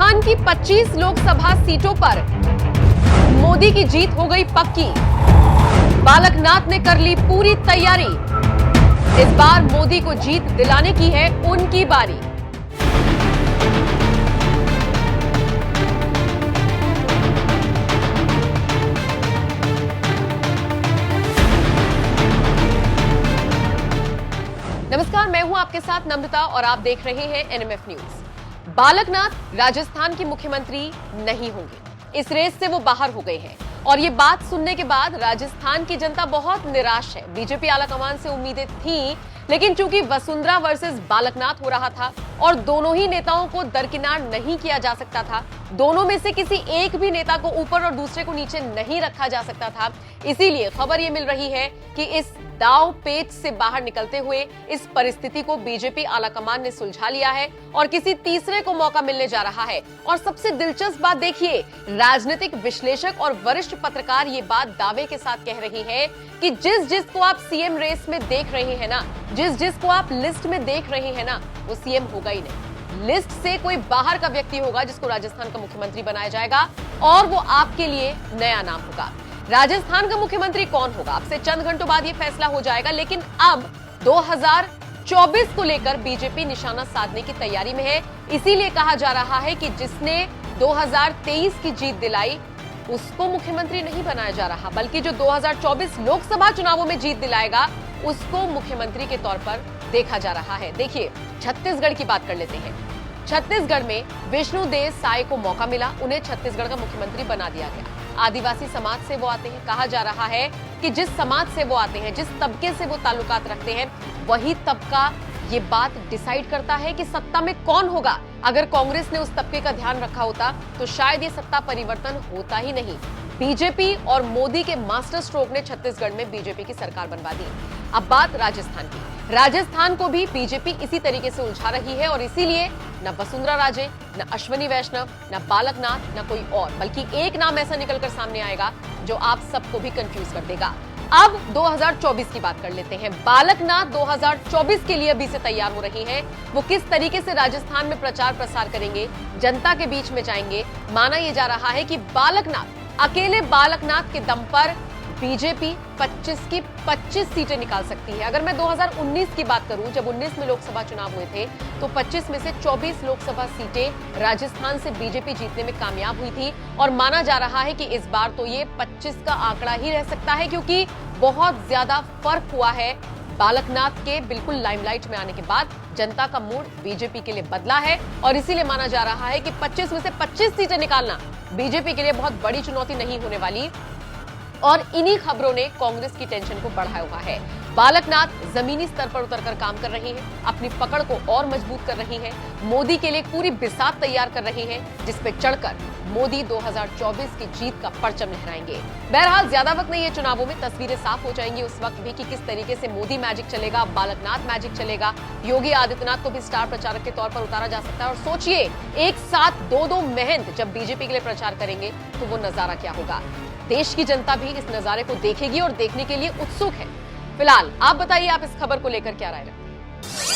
राजस्थान की 25 लोकसभा सीटों पर मोदी की जीत हो गई पक्की। बालकनाथ ने कर ली पूरी तैयारी। इस बार मोदी को जीत दिलाने की है उनकी बारी। नमस्कार, मैं हूं आपके साथ नम्रता और आप देख रहे हैं एनएमएफ न्यूज। बालकनाथ राजस्थान के मुख्यमंत्री नहीं होंगे, इस रेस से वो बाहर हो गए हैं और ये बात सुनने के बाद राजस्थान की जनता बहुत निराश है। बीजेपी आलाकमान से उम्मीदें थीं, लेकिन चूंकि वसुंधरा वर्सेस बालकनाथ हो रहा था और दोनों ही नेताओं को दरकिनार नहीं किया जा सकता था, दोनों में से किसी एक भी नेता को ऊपर और दूसरे को नीचे नहीं रखा जा सकता था, इसीलिए खबर ये मिल रही है कि इस दांव पेच से बाहर निकलते हुए इस परिस्थिति को बीजेपी आलाकमान ने सुलझा लिया है और किसी तीसरे को मौका मिलने जा रहा है। और सबसे दिलचस्प बात देखिए, राजनीतिक विश्लेषक और वरिष्ठ पत्रकार ये बात दावे के साथ कह रही है कि जिस को आप सीएम रेस में देख रहे हैं ना, जिस को आप लिस्ट में देख रहे हैं ना, वो सीएम होगा ही नहीं। लिस्ट से कोई बाहर का व्यक्ति होगा जिसको राजस्थान का मुख्यमंत्री बनाया जाएगा और वो आपके लिए नया नाम होगा। राजस्थान का मुख्यमंत्री कौन होगा, आपसे चंद घंटों बाद ये फैसला हो जाएगा, लेकिन अब 2024 को लेकर बीजेपी निशाना साधने की तैयारी में है। इसीलिए कहा जा रहा है कि जिसने 2023 की जीत दिलाई उसको मुख्यमंत्री नहीं बनाया जा रहा, बल्कि जो 2024 लोकसभा चुनावों में जीत दिलाएगा उसको मुख्यमंत्री के तौर पर देखा जा रहा है। देखिए, छत्तीसगढ़ की बात कर लेते हैं। छत्तीसगढ़ में विष्णुदेव साय को मौका मिला, उन्हें छत्तीसगढ़ का मुख्यमंत्री बना दिया गया। आदिवासी समाज से वो आते हैं, कहा जा रहा है कि जिस समाज से वो आते हैं, जिस तबके से वो ताल्लुकात रखते हैं, वही तबका ये बात डिसाइड करता है कि सत्ता में कौन होगा। अगर कांग्रेस ने उस तबके का ध्यान रखा होता तो शायद ये सत्ता परिवर्तन होता ही नहीं। बीजेपी और मोदी के मास्टर स्ट्रोक ने छत्तीसगढ़ में बीजेपी की सरकार बनवा दी। अब बात राजस्थान की। राजस्थान को भी बीजेपी इसी तरीके से उलझा रही है और इसीलिए न वसुंधरा राजे, न अश्वनी वैष्णव, न बालकनाथ, न कोई और, बल्कि एक नाम ऐसा निकलकर सामने आएगा जो आप सबको भी कंफ्यूज कर देगा। अब 2024 की बात कर लेते हैं। बालकनाथ 2024 के लिए अभी से तैयार हो रही हैं। वो किस तरीके से राजस्थान में प्रचार प्रसार करेंगे, जनता के बीच में जाएंगे। माना यह जा रहा है कि अकेले बालकनाथ के दम पर बीजेपी 25 की 25 सीटें निकाल सकती है। अगर मैं 2019 की बात करूं, जब 19 में लोकसभा चुनाव हुए थे, तो 25 में से 24 लोकसभा सीटें राजस्थान से बीजेपी जीतने में कामयाब हुई थी और माना जा रहा है कि इस बार तो ये 25 का आंकड़ा ही रह सकता है, क्योंकि बहुत ज्यादा फर्क हुआ है। बालकनाथ के बिल्कुल लाइमलाइट में आने के बाद जनता का मूड बीजेपी के लिए बदला है और इसीलिए माना जा रहा है कि 25 में से 25 सीटें निकालना बीजेपी के लिए बहुत बड़ी चुनौती नहीं होने वाली। और इन्हीं खबरों ने कांग्रेस की टेंशन को बढ़ाया हुआ है। बालकनाथ जमीनी स्तर पर उतरकर काम कर रही है, अपनी पकड़ को और मजबूत कर रही है, मोदी के लिए पूरी बिसात तैयार कर रही है, जिस पे चढ़कर मोदी 2024 की जीत का परचम लहराएंगे। बहरहाल ज्यादा वक्त नहीं है चुनावों में, तस्वीरें साफ हो जाएंगी उस वक्त भी कि किस तरीके से मोदी मैजिक चलेगा, बालकनाथ मैजिक चलेगा। योगी आदित्यनाथ को भी स्टार प्रचारक के तौर पर उतारा जा सकता है और सोचिए, एक साथ दो महंत जब बीजेपी के लिए प्रचार करेंगे तो वो नजारा क्या होगा। देश की जनता भी इस नजारे को देखेगी और देखने के लिए उत्सुक है। फिलहाल आप बताइए, आप इस खबर को लेकर क्या राय रखते हैं।